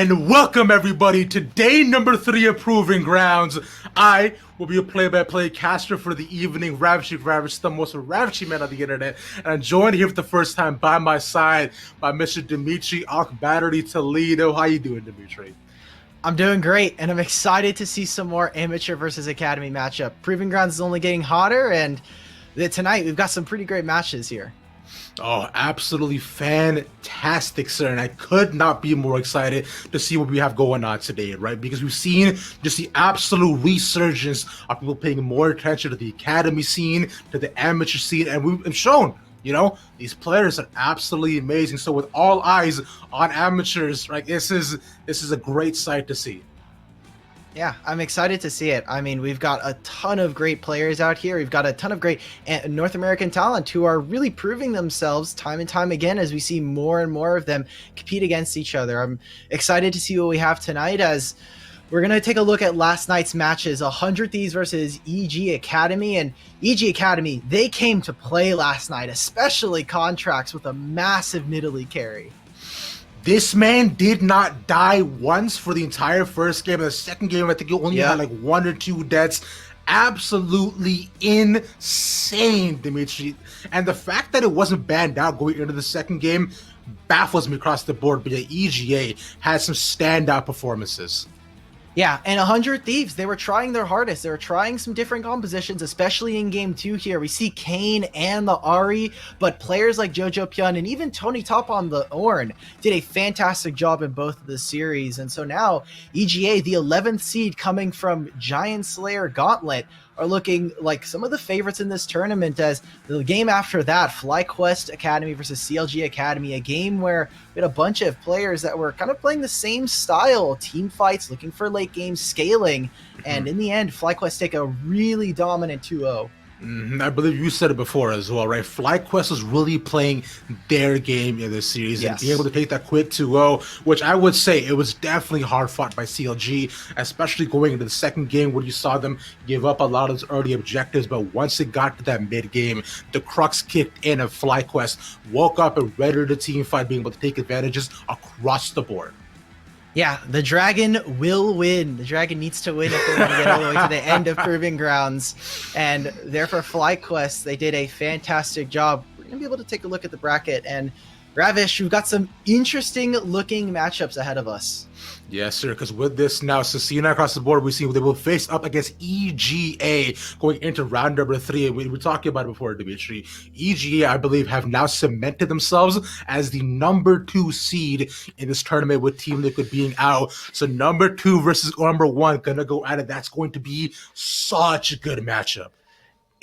And welcome everybody to day number 3 of Proving Grounds. I will be a play-by-play caster for the evening, ravishing the most ravishing man on the internet. And I'm joined here for the first time by my side by Mr. Dimitri Akbattery Toledo. How you doing, Dimitri? I'm doing great, and I'm excited to see some more amateur versus academy matchup. Proving Grounds is only getting hotter, and tonight we've got some pretty great matches here. Oh, absolutely fantastic, sir. And I could not be more excited to see what we have going on today, right? Because we've seen just the absolute resurgence of people paying more attention to the academy scene, to the amateur scene, and we've shown, you know, these players are absolutely amazing. So with all eyes on amateurs, right, this is a great sight to see. Yeah, I'm excited to see it. I mean, we've got a ton of great players out here. We've got a ton of great North American talent who are really proving themselves time and time again as we see more and more of them compete against each other. I'm excited to see what we have tonight as we're going to take a look at last night's matches, 100 Thieves versus EG Academy. And EG Academy, they came to play last night, especially Contracts with a massive Nidalee carry. This man did not die once for the entire first game. In the second game, I think he only had like 1 or 2 deaths. Absolutely insane, Dimitri. And the fact that it wasn't banned out going into the second game baffles me across the board. But the EGA had some standout performances. Yeah, and 100 Thieves, they were trying their hardest. They were trying some different compositions, especially in Game 2 here. We see Kane and the Ari, but players like Jojo Pyun and even Tony Top on the Ornn did a fantastic job in both of the series. And so now, EGA, the 11th seed coming from Giant Slayer Gauntlet, are looking like some of the favorites in this tournament, as the game after that, FlyQuest Academy versus CLG Academy, a game where we had a bunch of players that were kind of playing the same style, team fights, looking for late game scaling, and in the end, FlyQuest take a really dominant 2-0. I believe you said it before as well, right? FlyQuest was really playing their game in this series and being able to take that quick 2-0, which I would say it was definitely hard fought by CLG, especially going into the second game where you saw them give up a lot of those early objectives. But once it got to that mid game, the crux kicked in and FlyQuest woke up and ready to team fight, being able to take advantages across the board. Yeah, the Dragon will win. The Dragon needs to win if they want to get all the way to the end of Proving Grounds. And therefore, FlyQuest, they did a fantastic job. We're going to be able to take a look at the bracket. And Ravish, we've got some interesting looking matchups ahead of us. Yes, sir, because with this now, Cecina across the board, we see they will face up against EGA going into round number 3. We were talking about it before, Dimitri. EGA, I believe, have now cemented themselves as the number 2 seed in this tournament with Team Liquid being out. So number 2 versus number 1 gonna go at it. That's going to be such a good matchup.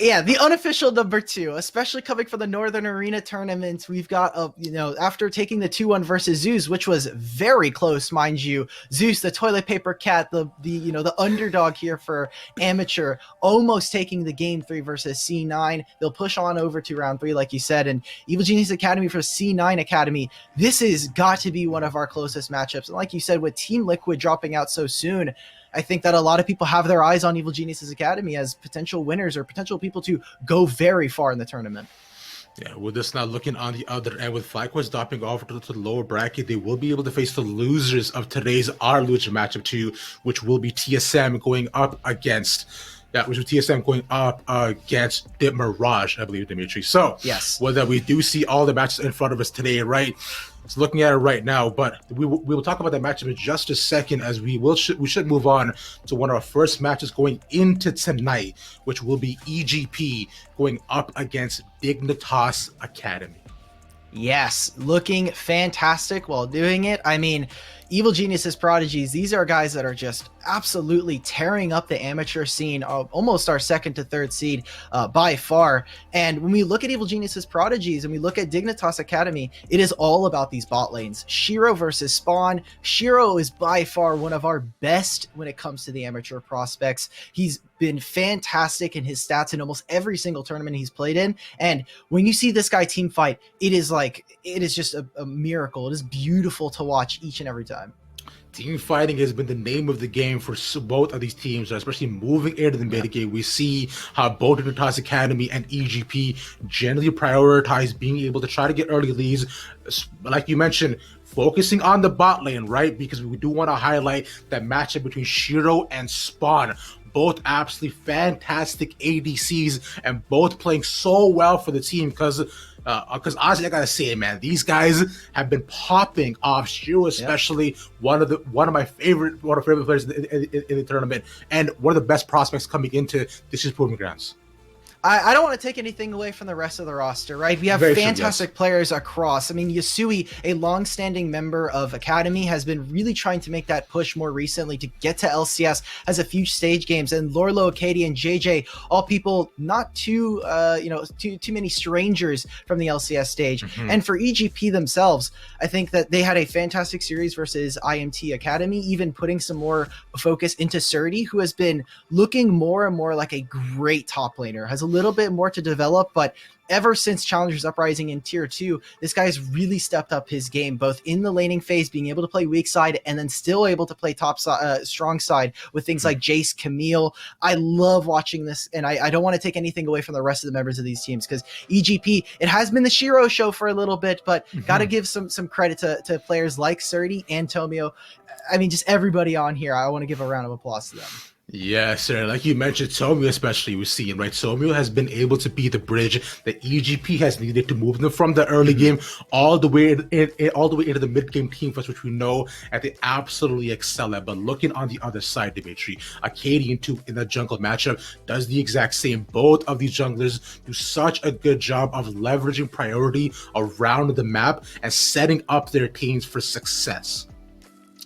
Yeah, the unofficial number 2, especially coming from the Northern Arena tournaments, we've got after taking the 2-1 versus Zeus, which was very close, mind you. Zeus, the toilet paper cat, the underdog here for amateur, almost taking the game 3 versus C9. They'll push on over to round 3, like you said, and Evil Genius Academy for C9 Academy. This has got to be one of our closest matchups. And like you said, with Team Liquid dropping out so soon, I think that a lot of people have their eyes on Evil Geniuses Academy as potential winners or potential people to go very far in the tournament. Yeah, with this now looking on the other end, with FlyQuest dropping off to the lower bracket, they will be able to face the losers of today's our loser matchup 2, which will be TSM going up against Dip Mirage, I believe, Dimitri. So, yes, whether we do see all the matches in front of us today, right? It's looking at it right now, but we will talk about that matchup in just a second, as we should move on to one of our first matches going into tonight, which will be EGP going up against Dignitas Academy. Yes, looking fantastic while doing it. I mean, Evil Geniuses Prodigies, these are guys that are just absolutely tearing up the amateur scene, almost our 2nd to 3rd seed by far. And when we look at Evil Geniuses Prodigies and we look at Dignitas Academy, it is all about these bot lanes. Shiro versus Spawn. Shiro is by far one of our best when it comes to the amateur prospects. He's been fantastic in his stats in almost every single tournament he's played in. And when you see this guy team fight, it is just a miracle. It is beautiful to watch each and every time. Team fighting has been the name of the game for both of these teams, especially moving into the mid game. We see how both Dignitas Academy and EGP generally prioritize being able to try to get early leads. Like you mentioned, focusing on the bot lane, right? Because we do want to highlight that matchup between Shiro and Spawn. Both absolutely fantastic ADCs and both playing so well for the team because honestly, I gotta say, man, these guys have been popping off. Shiro, especially one of my favorite players in the tournament, and one of the best prospects coming into this year's Proving Grounds. I don't want to take anything away from the rest of the roster, right? We have fantastic players across. I mean, Yasui, a long-standing member of Academy, has been really trying to make that push more recently to get to LCS, has a few stage games, and Lorlo, Katie, and JJ, all people not too many strangers from the LCS stage. And for EGP themselves, I think that they had a fantastic series versus IMT Academy, even putting some more focus into Surdy, who has been looking more and more like a great top laner, has a little bit more to develop, but ever since Challengers Uprising in Tier 2, this guy's really stepped up his game, both in the laning phase, being able to play weak side, and then still able to play strong side with things like Jace, Camille. I love watching this, and I don't want to take anything away from the rest of the members of these teams, because EGP, it has been the Shiro show for a little bit, but got to give some credit to players like Surdy and Tomio. I mean, just everybody on here, I want to give a round of applause to them. Yes, sir. Like you mentioned, Tomio especially we're seeing, right? Tomio has been able to be the bridge that EGP has needed to move them from the early game all the way into the mid game team fights, which we know that they absolutely excel at. But looking on the other side, Dimitri, Acadian too in the jungle matchup does the exact same. Both of these junglers do such a good job of leveraging priority around the map and setting up their teams for success.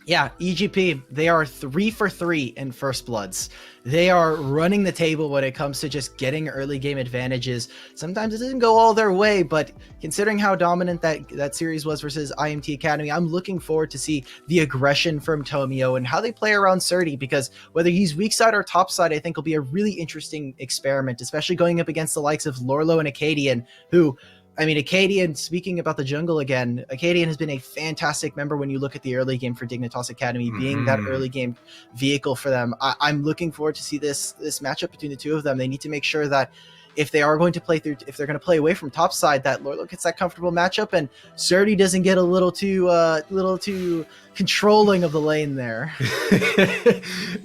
Yeah, EGP, they are 3 for 3 in First Bloods. They are running the table when it comes to just getting early game advantages. Sometimes it doesn't go all their way, but considering how dominant that series was versus IMT Academy, I'm looking forward to see the aggression from Tomio and how they play around Surdy, because whether he's weak side or top side, I think will be a really interesting experiment, especially going up against the likes of Lorlo and Acadian, who... I mean, Acadian, speaking about the jungle again, Acadian has been a fantastic member when you look at the early game for Dignitas Academy, being that early game vehicle for them. I'm looking forward to see this matchup between the two of them. They need to make sure that if they are going to play through, if they're going to play away from top side, that Lorlo gets that comfortable matchup and Surdy doesn't get a little too controlling of the lane there.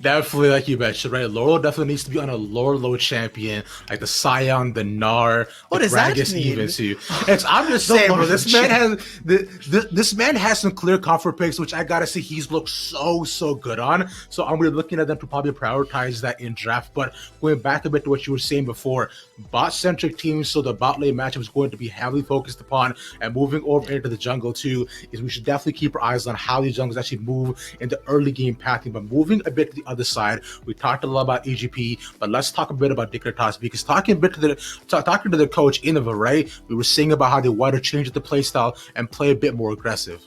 Definitely, like you mentioned, right? Lorlo definitely needs to be on a Lorlo champion, like the Scion, the Gnar, what does that mean? Even too. I'm just saying, bro. This man has some clear comfort picks, which I gotta say he's looked so good on. So I'm really looking at them to probably prioritize that in draft. But going back a bit to what you were saying before, bot-centric teams, so the bot lane matchup is going to be heavily focused upon, and moving over into the jungle too, is we should definitely keep our eyes on how these jungles actually move in the early game pathing. But moving a bit to the other side, we talked a lot about EGP, but let's talk a bit about Dignitas, because talking to the coach Innova, right, we were saying about how they want to change the play style and play a bit more aggressive.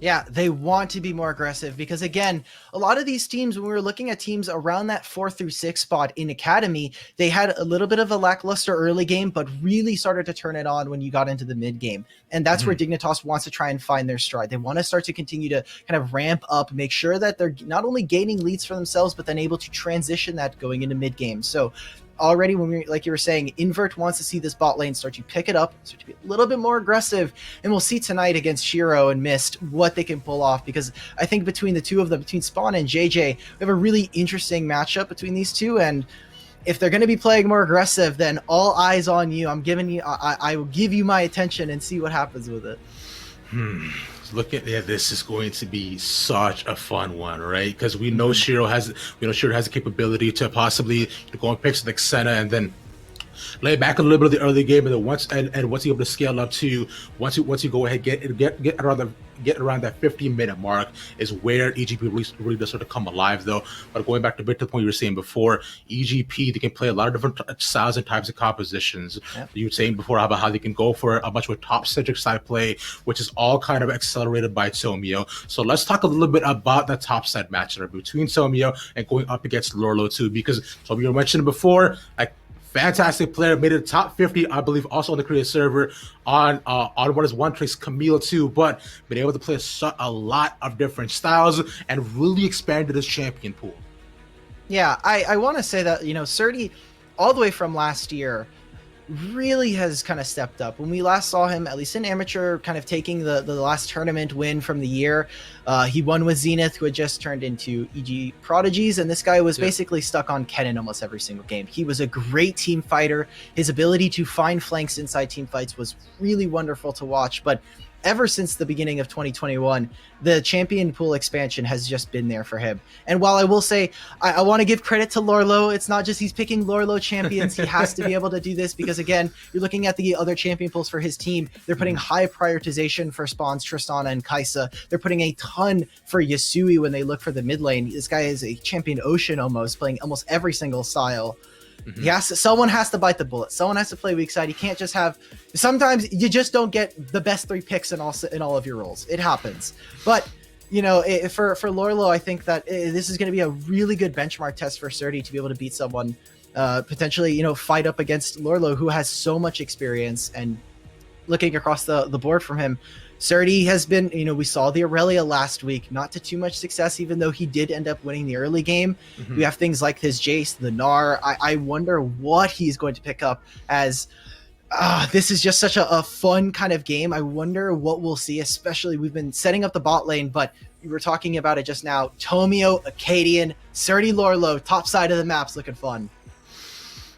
Yeah, they want to be more aggressive because, again, a lot of these teams, when we were looking at teams around that 4 through 6 spot in Academy, they had a little bit of a lackluster early game, but really started to turn it on when you got into the mid game. And that's where Dignitas wants to try and find their stride. They want to start to continue to kind of ramp up, make sure that they're not only gaining leads for themselves, but then able to transition that going into mid game. So already, when we, like you were saying, Invert wants to see this bot lane start to pick it up, start to be a little bit more aggressive, and we'll see tonight against Shiro and Mist what they can pull off, because I think between the two of them, between Spawn and JJ, we have a really interesting matchup between these two, and if they're going to be playing more aggressive, then all eyes on you. I'm giving you, I will give you my attention and see what happens with it. Look at this is going to be such a fun one, right? Because we know Shiro has the capability to possibly go and pick something like Senna and then lay back a little bit of the early game, and then once you're able to scale up to once you go ahead get around that 15-minute mark is where EGP really does sort of come alive, though. But going back to the point you were saying before, EGP, they can play a lot of different styles and types of compositions. Yep. You were saying before about how they can go for a much more top-centric side play, which is all kind of accelerated by Tomio. So let's talk a little bit about that top side matchup between Tomio and going up against Lorlo too, because Tomio mentioned before, like, Fantastic player, made it top 50, I believe, also on the Korea server on what is One Trace Camille too, but been able to play a lot of different styles and really expanded his champion pool. Yeah, I want to say that, Surdy, all the way from last year, really has kind of stepped up. When we last saw him, at least in amateur, kind of taking the last tournament win from the year, he won with Zenith, who had just turned into EG Prodigies, and this guy was basically stuck on Kennen almost every single game. He was a great team fighter. His ability to find flanks inside team fights was really wonderful to watch, but ever since the beginning of 2021, the champion pool expansion has just been there for him. And while I will say, I want to give credit to Lorlo, it's not just he's picking Lorlo champions. He has to be able to do this because, again, you're looking at the other champion pools for his team. They're putting high prioritization for spawns, Tristana and Kai'Sa. They're putting a ton for Yasui when they look for the mid lane. This guy is a champion ocean almost, playing almost every single style. Someone has to bite the bullet. Someone has to play weak side. You can't just have. Sometimes you just don't get the best 3 picks in all of your roles. It happens. But for Lorlo, I think that this is going to be a really good benchmark test for Surdy to be able to beat someone, potentially fight up against Lorlo, who has so much experience. And looking across the board from him, Surdy has been, we saw the Aurelia last week, not to too much success, even though he did end up winning the early game. We have things like his Jace, the Gnar. I wonder what he's going to pick up, as this is just such a fun kind of game. I wonder what we'll see, especially we've been setting up the bot lane, but we were talking about it just now. Tomio, Acadian, Surdy, Lorlo, top side of the map's looking fun.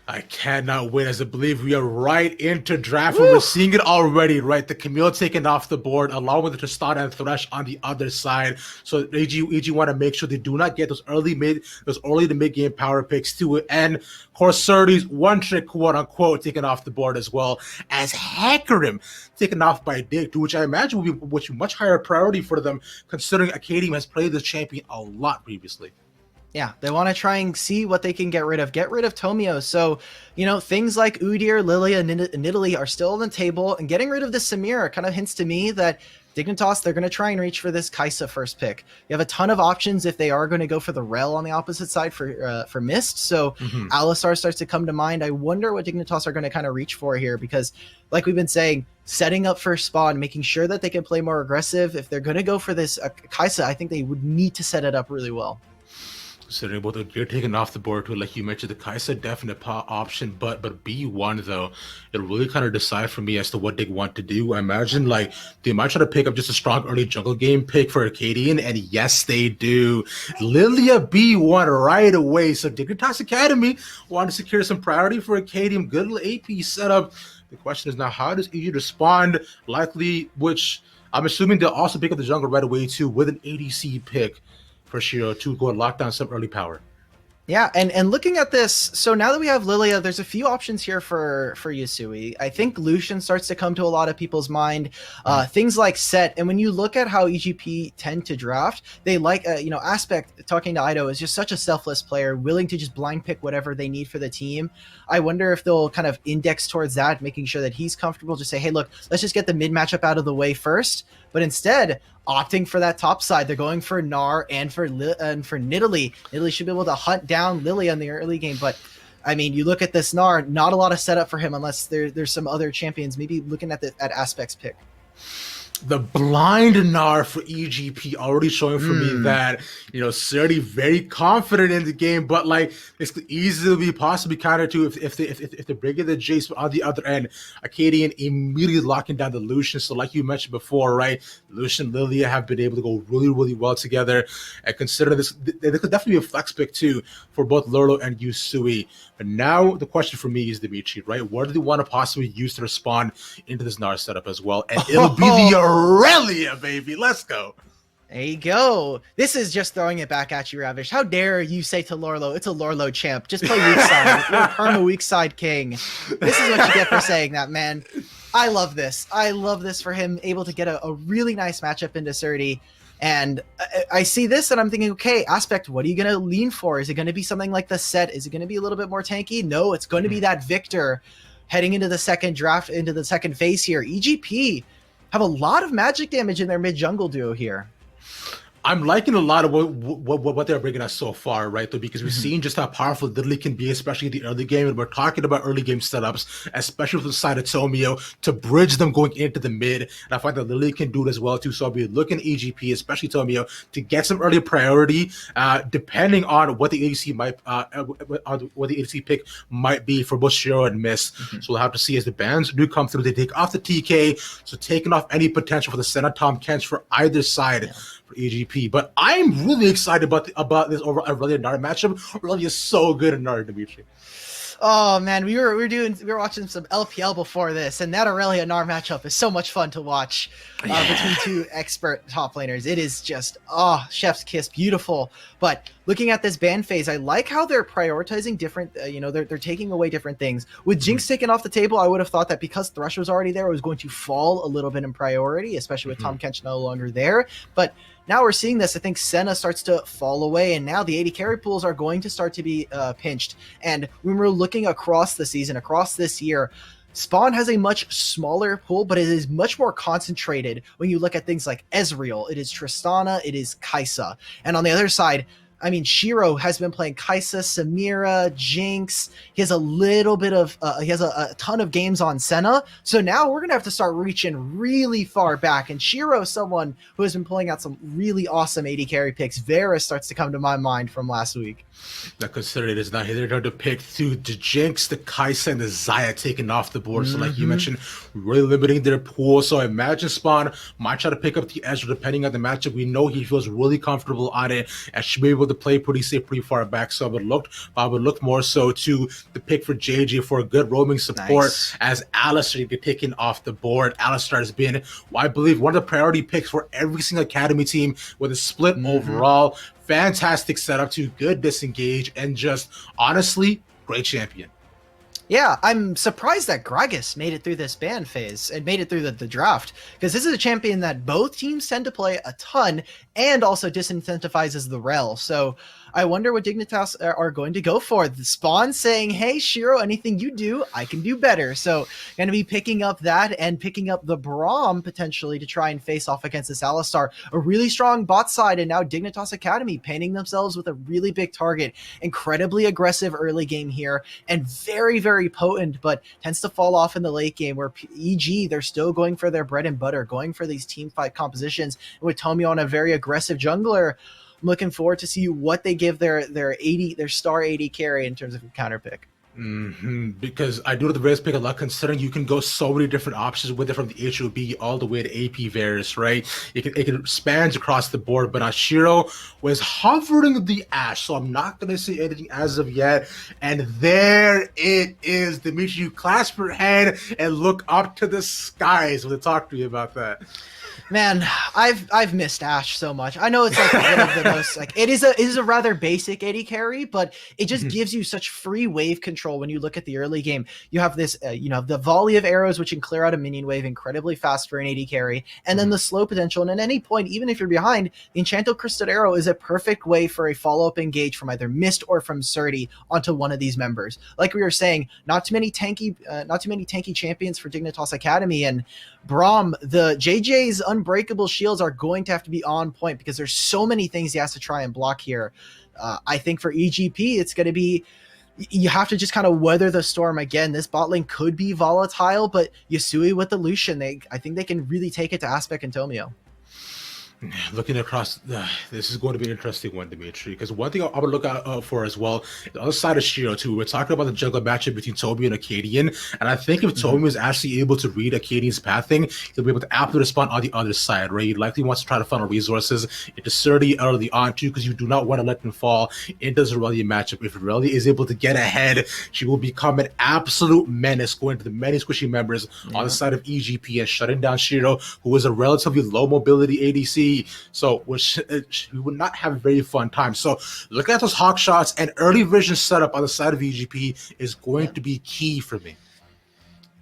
I cannot wait, as I believe we are right into draft. We're seeing it already, right? The Camille taken off the board, along with the Tristana and Thresh on the other side. So EG want to make sure they do not get those early to mid game power picks to it. And of course, Surdy's one trick, quote unquote, taken off the board as well as Hackerim taken off by Dick, which I imagine will be much higher priority for them, considering Acadian has played this champion a lot previously. Yeah, they want to try and see what they can get rid of. Get rid of Tomio. So, things like Udyr, Lilia, and Nidalee are still on the table. And getting rid of the Samira kind of hints to me that Dignitas, they're going to try and reach for this Kai'Sa first pick. You have a ton of options if they are going to go for the Rel on the opposite side for Mist. So Alistar starts to come to mind. I wonder what Dignitas are going to kind of reach for here, because like we've been saying, setting up first spawn, making sure that they can play more aggressive. If they're going to go for this Kai'Sa, I think they would need to set it up really well. Considering both they're taken off the board too, like you mentioned, the Kai'Sa definite option, but B1 though, it really kind of decide for me as to what they want to do. I imagine like they might try to pick up just a strong early jungle game pick for Acadian, and yes, they do. Lilia B1 right away. So Dignitas Academy want to secure some priority for Acadian. Good little AP setup. The question is now, how does EG respond? Likely, which I'm assuming they'll also pick up the jungle right away too with an ADC pick for Shiro to go and lock down some early power. Yeah, and looking at this, so now that we have Lilia, there's a few options here for Yasui. I think Lucian starts to come to a lot of people's mind. Things like Set, and when you look at how EGP tend to draft, they like, Aspect, talking to Ido, is just such a selfless player, willing to just blind pick whatever they need for the team. I wonder if they'll kind of index towards that, making sure that he's comfortable, just say, hey, look, let's just get the mid matchup out of the way first. But instead, opting for that top side, they're going for Gnar and for Nidalee. Nidalee should be able to hunt down Lilia in the early game, but I mean, you look at this Gnar, not a lot of setup for him unless there's some other champions. Maybe looking at Aspect's pick. The blind Gnar for EGP already showing for me that, Surdy very confident in the game, but like this could easily be possibly countered to if they bring in the Jace on the other end. Acadian immediately locking down the Lucian. So like you mentioned before, right? Lucian and Lilia have been able to go really, really well together. And consider this, there could definitely be a flex pick too for both Lorlo and Yasui. But now the question for me is, Dimitri, right? What do they want to possibly use to respond into this Gnar setup as well? And it'll be the Aurelia, baby. Let's go. There you go. This is just throwing it back at you, Ravish. How dare you say to Lorlo, it's a Lorlo champ. Just play weak side. You're a perma weak side king. This is what you get for saying that, man. I love this. I love this for him, able to get a really nice matchup into Surdy. And I see this and I'm thinking, okay, Aspect, what are you going to lean for? Is it going to be something like the Set? Is it going to be a little bit more tanky? No, it's going to be that Victor heading into the second draft, into the second phase here. EGP have a lot of magic damage in their mid-jungle duo here. I'm liking a lot of what they're bringing us so far, right? Though, because we've seen just how powerful Lily can be, especially in the early game, and we're talking about early game setups, especially with the side of Tomio, to bridge them going into the mid. And I find that Lily can do it as well too. So I'll be looking at EGP, especially Tomio, to get some early priority, depending on what the ADC might, what the ADC pick might be for both Shiro and Miss. So we'll have to see as the bans do come through. They take off the TK, so taking off any potential for the Senna Tom Kench for either side. For EGP, but I'm really excited about this over Aurelia Nara matchup. Aurelia is so good in Nara, Dimitri. Oh man, we were watching some LPL before this, and that Aurelia Nar matchup is so much fun to watch between two expert top laners. It is just chef's kiss, beautiful. But looking at this ban phase, I like how they're prioritizing different. They're taking away different things. With Jinx taken off the table, I would have thought that because Thresh was already there, it was going to fall a little bit in priority, especially with Tom Kench no longer there. But now we're seeing this. I think Senna starts to fall away, and now the AD carry pools are going to start to be pinched. And when we're looking across the season, across this year, Spawn has a much smaller pool, but it is much more concentrated when you look at things like Ezreal. It is Tristana, it is Kai'Sa. And on the other side, I mean, Shiro has been playing Kai'Sa, Samira, Jinx. He has a little bit of, he has a ton of games on Senna. So now we're going to have to start reaching really far back. And Shiro, someone who has been pulling out some really awesome AD carry picks. Varus starts to come to my mind from last week. Now consider it is not here. They're going to pick through the Jinx, the Kai'Sa, and the Xayah taken off the board. So like you mentioned, really limiting their pool. So I imagine Spawn might try to pick up the Ezreal depending on the matchup. We know he feels really comfortable on it and should be able to play pretty safe, pretty far back. So I would look more so to the pick for JJ for a good roaming support as Alistar get taken off the board. Alistar has been, I believe, one of the priority picks for every single academy team with a split overall. Fantastic setup to good disengage and just honestly great champion. Yeah, I'm surprised that Gragas made it through this ban phase and made it through the draft, because this is a champion that both teams tend to play a ton and also disincentivizes the rel. So I wonder what Dignitas are going to go for. The Spawn saying, hey, Shiro, anything you do, I can do better. So going to be picking up that and picking up the Braum potentially to try and face off against this Alistar. A really strong bot side, and now Dignitas Academy painting themselves with a really big target. Incredibly aggressive early game here and very, very potent, but tends to fall off in the late game where EG, they're still going for their bread and butter, going for these team fight compositions. And with Tomio on a very aggressive jungler, I'm looking forward to see what they give their star 80 carry in terms of counter pick. Because I do the Varus pick a lot, considering you can go so many different options with it, from the HOB all the way to AP Varus, right? It can spans across the board, but Shiro was hovering the Ashe, so I'm not going to say anything as of yet. And there it is, Dimitri. You clasp your hand and look up to the skies when they talk to you about that. Man, I've missed Ashe so much. I know it's like one of the most like it is a rather basic AD carry, but it just gives you such free wave control when you look at the early game. You have this, the volley of arrows which can clear out a minion wave incredibly fast for an AD carry, and then the slow potential. And at any point, even if you're behind, the Enchanted Crystal Arrow is a perfect way for a follow-up engage from either Mist or from Surdy onto one of these members. Like we were saying, not too many tanky champions for Dignitas Academy, and Braum, the JJ's unbreakable shields are going to have to be on point because there's so many things he has to try and block here. I think for EGP, it's going to be, you have to just kind of weather the storm again. This bot lane could be volatile, but Yasui with the Lucian, I think they can really take it to Aspect and Tomio. Looking across, this is going to be an interesting one, Dimitri, because one thing I would look out for as well, the other side of Shiro too, we're talking about the jungler matchup between Toby and Acadian, and I think if Toby was actually able to read Acadian's pathing, he'll be able to aptly respond on the other side, right? He likely wants to try to funnel resources into Surdy early on too, because you do not want to let them fall into the Aurelia matchup. If Aurelia is able to get ahead, she will become an absolute menace going to the many squishy members on the side of EGP and shutting down Shiro, who is a relatively low mobility ADC. So we would not have a very fun time. So looking at those hawk shots and early vision setup on the side of EGP is going to be key for me.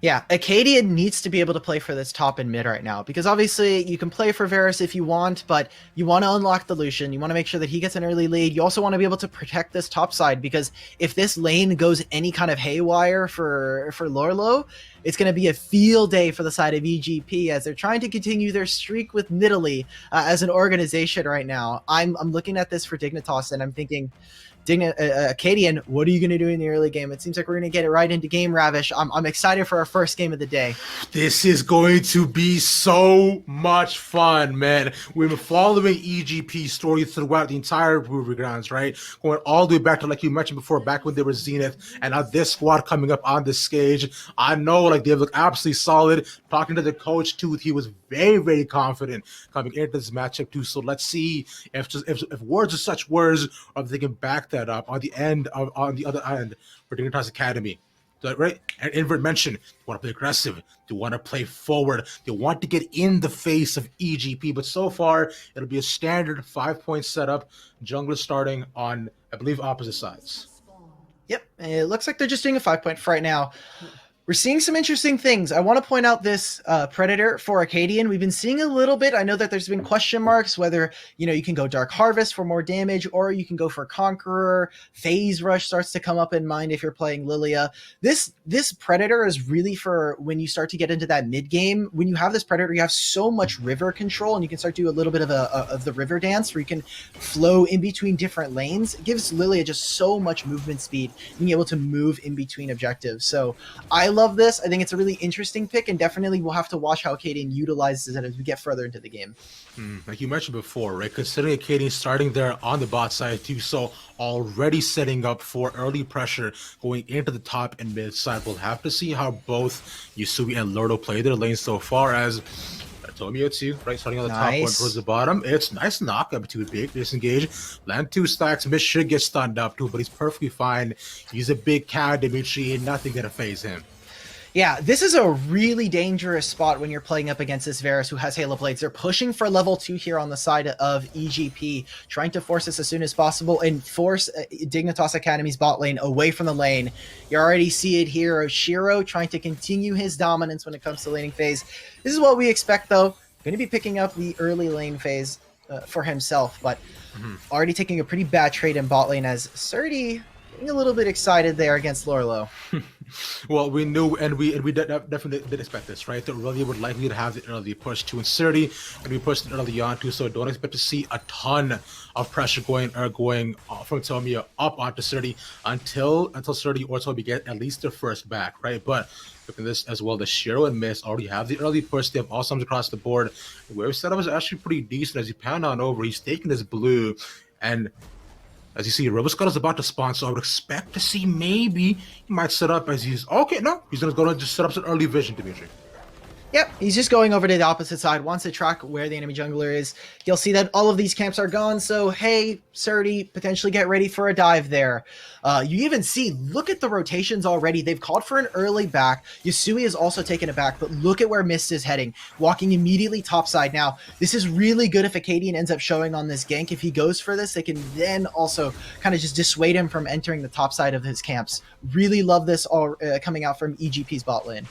Yeah, Acadian needs to be able to play for this top and mid right now, because obviously you can play for Varus if you want, but you want to unlock the Lucian. You want to make sure that he gets an early lead. You also want to be able to protect this top side, because if this lane goes any kind of haywire for Lorlo, it's going to be a field day for the side of EGP, as they're trying to continue their streak with Nidalee as an organization right now. I'm looking at this for Dignitas, and I'm thinking, Acadian, what are you going to do in the early game? It seems like we're going to get it right into Game Ravish. I'm excited for our first game of the day. This is going to be so much fun, man. We've been following EGP story throughout the entire Proving Grounds, right? Going all the way back to, like you mentioned before, back when they were Zenith, and now this squad coming up on this stage. I know, like, they look absolutely solid. Talking to the coach, too, he was very, very confident coming into this matchup, too. So let's see if words are such words, or if they can back that up on the other end for Dignitas Academy. Right? And Invert mentioned they want to play aggressive, they want to play forward, they want to get in the face of EGP. But so far, it'll be a standard 5-point setup. Jungler starting on, I believe, opposite sides. Yep, it looks like they're just doing a 5-point for right now. We're seeing some interesting things. I want to point out this Predator for Acadian. We've been seeing a little bit. I know that there's been question marks whether, you can go Dark Harvest for more damage, or you can go for Conqueror. Phase Rush starts to come up in mind if you're playing Lilia. This Predator is really for when you start to get into that mid game. When you have this Predator, you have so much river control, and you can start to do a little bit of the river dance where you can flow in between different lanes. It gives Lilia just so much movement speed, being able to move in between objectives. So I love this. I think it's a really interesting pick, and definitely we'll have to watch how Acadian utilizes it as we get further into the game. Like you mentioned before, right? Considering Acadian starting there on the bot side too, so already setting up for early pressure going into the top and mid side. We'll have to see how both Yusui and Lordo play their lanes so far, as Tomio too, right? Starting on the top, going towards the bottom. It's nice knockup to big disengage. Land 2 stacks. Miss should get stunned up too, but he's perfectly fine. He's a big cat, Dimitri, and nothing gonna phase him. Yeah, this is a really dangerous spot when you're playing up against this Varus who has Halo Blades. They're pushing for level 2 here on the side of EGP, trying to force this as soon as possible and force Dignitas Academy's bot lane away from the lane. You already see it here of Shiro trying to continue his dominance when it comes to laning phase. This is what we expect, though. Going to be picking up the early lane phase for himself, but already taking a pretty bad trade in bot lane as Surdy getting a little bit excited there against Lorlo. Well, we knew, and we definitely did expect this, right? That Aurelia would likely to have the early push to Insurity, and we pushed it early on too. So don't expect to see a ton of pressure going from Tomia up onto Surdy until Surdy or Toby get at least their first back, right? But look at this as well. The Shiro and Miss already have the early push. They have all sums across the board. Where setup is actually pretty decent as you pan on over. He's taking his blue, and as you see, Roboscott is about to spawn, so I would expect to see maybe he might set up as he's... Okay, no, he's going to just set up some early vision, Dimitri. Yep, he's just going over to the opposite side. Wants to track where the enemy jungler is. He'll see that all of these camps are gone, so hey, Surdy, potentially get ready for a dive there. You even see, look at the rotations already. They've called for an early back. Yusui is also taken a back, but look at where Mist is heading, walking immediately topside. Now, this is really good if Acadian ends up showing on this gank. If he goes for this, they can then also kind of just dissuade him from entering the top side of his camps. Really love this all coming out from EGP's bot lane.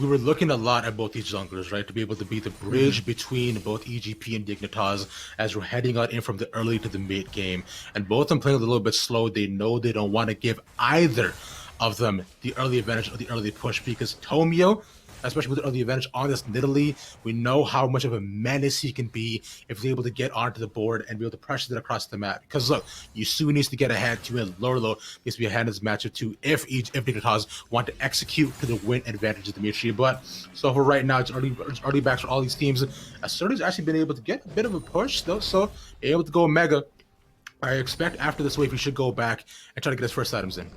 We were looking a lot at both these junglers, right, to be able to be the bridge between both EGP and Dignitas as we're heading out in from the early to the mid game. And both of them playing a little bit slow. They know they don't want to give either of them the early advantage or the early push, because Tomio, especially with the early advantage on this Nidalee, we know how much of a menace he can be if he's able to get onto the board and be able to pressure it across the map. Because look, Yusui needs to get ahead too, and Lorlo needs to be ahead in this matchup too if Dignitas want to execute to the win advantage of Dimitri. But so for right now, it's early backs for all these teams. Surdy's actually been able to get a bit of a push though, so able to go mega. I expect after this wave he should go back and try to get his first items in.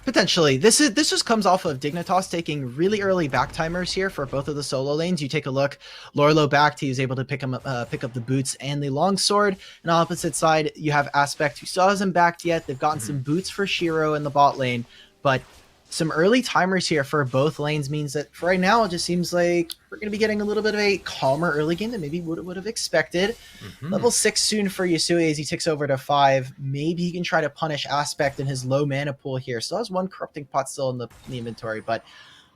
Potentially. This just comes off of Dignitas taking really early back timers here for both of the solo lanes. You take a look, Lorlo backed, he was able to pick up the boots and the longsword. And on the opposite side, you have Aspect, who still hasn't backed yet. They've gotten some boots for Shiro in the bot lane, but Some early timers here for both lanes means that for right now, it just seems like we're going to be getting a little bit of a calmer early game than maybe would have expected. Level 6 soon for Yasui as he ticks over to 5. Maybe he can try to punish Aspect in his low mana pool here. Still has one Corrupting Pot still in the inventory, but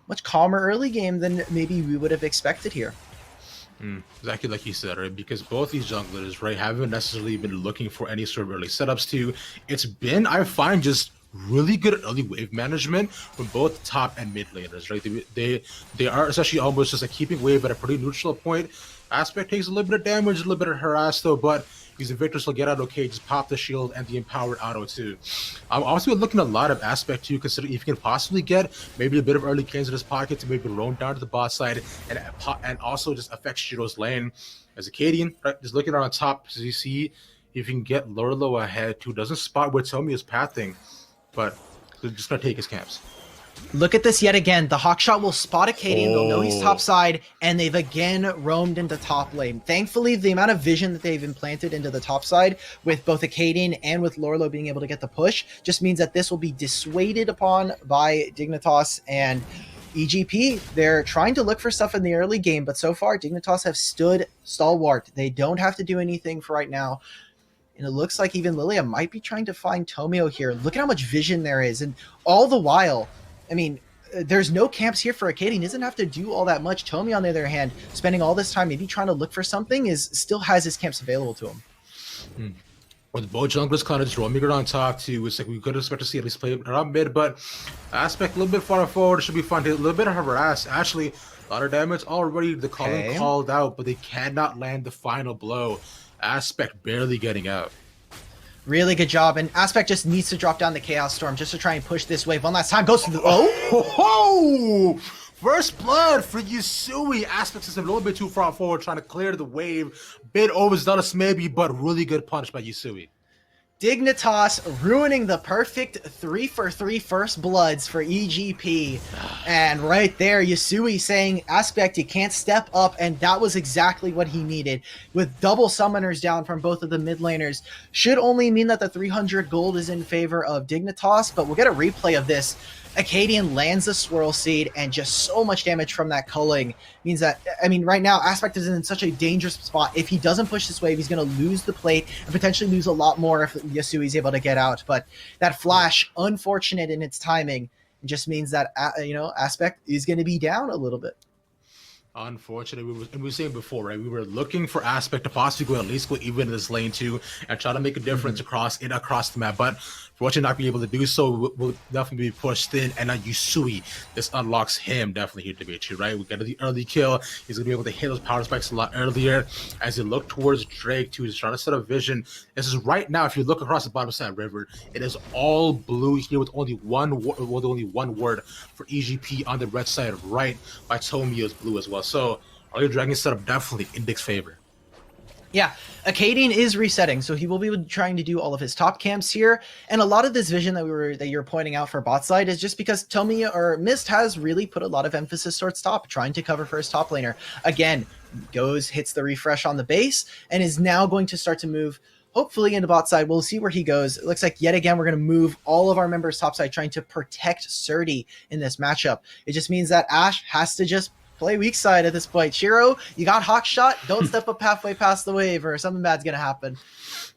much calmer early game than maybe we would have expected here. Exactly like you said, right? Because both these junglers, right, haven't necessarily been looking for any sort of early setups to. It's been, I find, just really good early wave management from both top and mid laners, right? They are essentially almost just like keeping wave at a pretty neutral point. Aspect takes a little bit of damage, a little bit of harass though, but these Invictus will get out okay, just pop the shield and the empowered auto too. I'm also looking at a lot of Aspect too, considering if you can possibly get maybe a bit of early gains in his pocket to maybe roam down to the bot side and also just affect Shiro's lane. As a Cadian, right, just looking around top, as you see, if you can get Lurlo ahead too, doesn't spot where Tomi is pathing, but they're just gonna take his camps. Look at this yet again. The Hawkshot will spot Acadian. They'll know he's top side, and they've again roamed into top lane. Thankfully, the amount of vision that they've implanted into the top side with both Acadian and with Lorlo being able to get the push just means that this will be dissuaded upon by Dignitas and EGP. They're trying to look for stuff in the early game, but so far, Dignitas have stood stalwart. They don't have to do anything for right now. And it looks like even Lilia might be trying to find Tomio here. Look at how much vision there is. And all the while, I mean, there's no camps here for Acadian. He doesn't have to do all that much. Tomi, on the other hand, spending all this time maybe trying to look for something, still has his camps available to him. With both junglers kind of just roaming around top too, it's like we could expect to see at least play around mid, but Aspect a little bit far forward should be fun. A little bit of harass. Actually, a lot of damage already. The calling called out, but they cannot land the final blow. Aspect barely getting out. Really good job, and Aspect just needs to drop down the Chaos Storm just to try and push this wave one last time. Goes to the First blood for Yasui. Aspect is a little bit too far forward, trying to clear the wave. Bit overzealous maybe, but really good punch by Yasui. Dignitas ruining the perfect 3-for-3 first bloods for EGP. And right there, Yasui saying, Aspect, you can't step up, and that was exactly what he needed. With double summoners down from both of the mid laners, should only mean that the 300 gold is in favor of Dignitas, but we'll get a replay of this. Acadian lands the Swirl Seed, and just so much damage from that culling means that, I mean, right now, Aspect is in such a dangerous spot. If he doesn't push this wave, he's going to lose the plate and potentially lose a lot more if Yasui is able to get out. But that flash, unfortunate in its timing, just means that, Aspect is going to be down a little bit. Unfortunately, we were saying before, right? We were looking for Aspect to possibly go at least go even in this lane too and try to make a difference across the map. But fortunately, not be able to do so, will definitely be pushed in. And now Yasui, this unlocks him definitely here to beat you, right? We got the early kill. He's gonna be able to hit those power spikes a lot earlier as he look towards Drake too. He's trying to set up vision. This is right now. If you look across the bottom side of the river, it is all blue here with only one word for EGP on the red side, right by Tomio's blue as well. So early dragon setup definitely in Dick's favor. Yeah, Acadian is resetting, so he will be trying to do all of his top camps here. And a lot of this vision that you're pointing out for bot side is just because Mist has really put a lot of emphasis towards top, trying to cover for his top laner. Again, hits the refresh on the base, and is now going to start to move hopefully into bot side. We'll see where he goes. It looks like yet again we're going to move all of our members top side, trying to protect Surdy in this matchup. It just means that Ashe has to just play weak side at this point. Shiro, you got Hawkshot. Don't step up halfway past the wave or something bad's going to happen.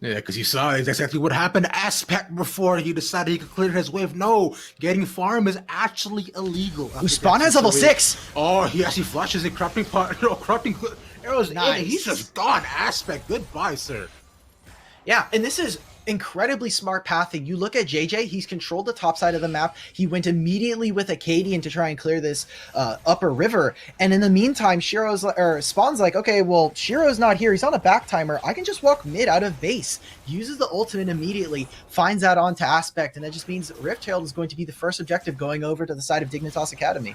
Yeah, because you saw exactly what happened to Aspect before he decided he could clear his wave. No, getting farm is actually illegal. Spawn has level 6. Oh, he actually flashes a corrupting arrows. Nice. He's just gone. Aspect, goodbye, sir. Yeah, and this is incredibly smart pathing. You look at JJ, he's controlled the top side of the map. He went immediately with Acadian to try and clear this upper river. And in the meantime, Spawn's like, okay, well, Shiro's not here. He's on a back timer. I can just walk mid out of base. Uses the ultimate immediately, finds that onto Aspect, and that just means Rift Herald is going to be the first objective going over to the side of Dignitas Academy.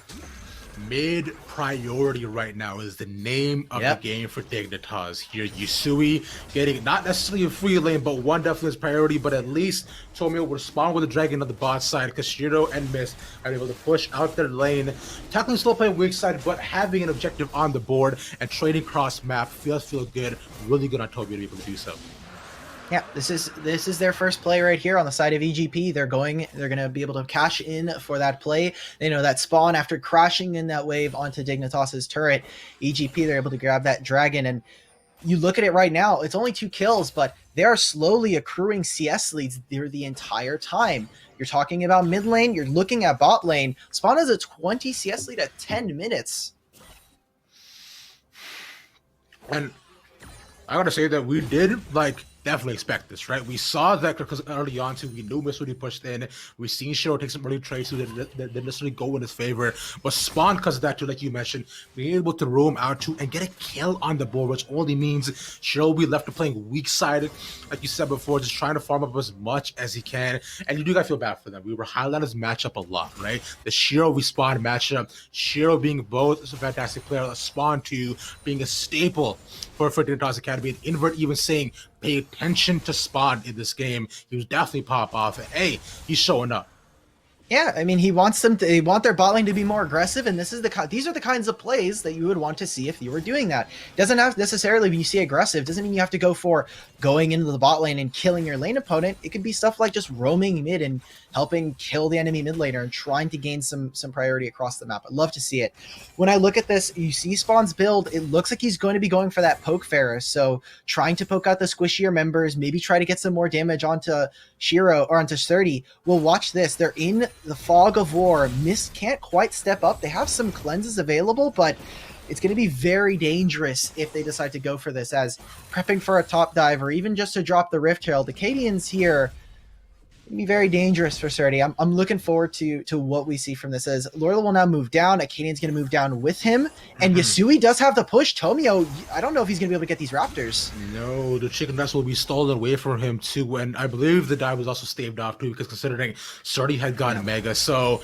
Mid priority right now is the name of the game for Dignitas. Here, Yasui getting not necessarily a free lane, but one definitely is priority. But at least Tomio will spawn with the dragon on the bot side because Shiro and Mist are able to push out their lane. Technically still playing weak side, but having an objective on the board and trading cross map feels good. Really good on Tomio to be able to do so. Yeah, this is their first play right here on the side of EGP. They're gonna be able to cash in for that play. They know that spawn after crashing in that wave onto Dignitas's turret. EGP, they're able to grab that dragon, and you look at it right now, it's only 2 kills, but they are slowly accruing CS leads there the entire time. You're talking about mid lane, you're looking at bot lane. Spawn has a 20 CS lead at 10 minutes. And I gotta say that we did definitely expect this, right? We saw that because early on too, we knew Miss Woody pushed in. We've seen Shiro take some early trades that didn't necessarily go in his favor, but Spawn, because of that too, like you mentioned, being able to roam out too and get a kill on the board, which only means Shiro will be left to playing weak side, like you said before, just trying to farm up as much as he can. And you do gotta feel bad for them. We were highlighting his matchup a lot, right? The Shiro Spawn matchup, Shiro being both a fantastic player, Spawn too being a staple for Dignitas Academy, and Invert even saying pay attention to Spawn in this game. He was definitely pop off. And, hey, he's showing up. Yeah, I mean, he wants them to. They want their bot lane to be more aggressive, and these are the kinds of plays that you would want to see if you were doing that. Doesn't have necessarily when you see aggressive doesn't mean you have to go for going into the bot lane and killing your lane opponent. It could be stuff like just roaming mid and helping kill the enemy mid laner and trying to gain some priority across the map. I'd love to see it. When I look at this, you see Spawn's build. It looks like he's going to be going for that poke Ferris, so trying to poke out the squishier members, maybe try to get some more damage onto Shiro or onto 30. Well, watch this. They're in the fog of war. Mist can't quite step up. They have some cleanses available, but it's going to be very dangerous if they decide to go for this, as prepping for a top dive or even just to drop the Rift Herald. The Cadians here be very dangerous for Surdy. I'm looking forward to what we see from this, as Lorla will now move down. Acadian's going to move down with him, and Yasui does have the push. Tomio, I don't know if he's going to be able to get these Raptors. No, the chicken nest will be stolen away from him too, and I believe the dive was also staved off too, because considering Surdy had gotten Mega, so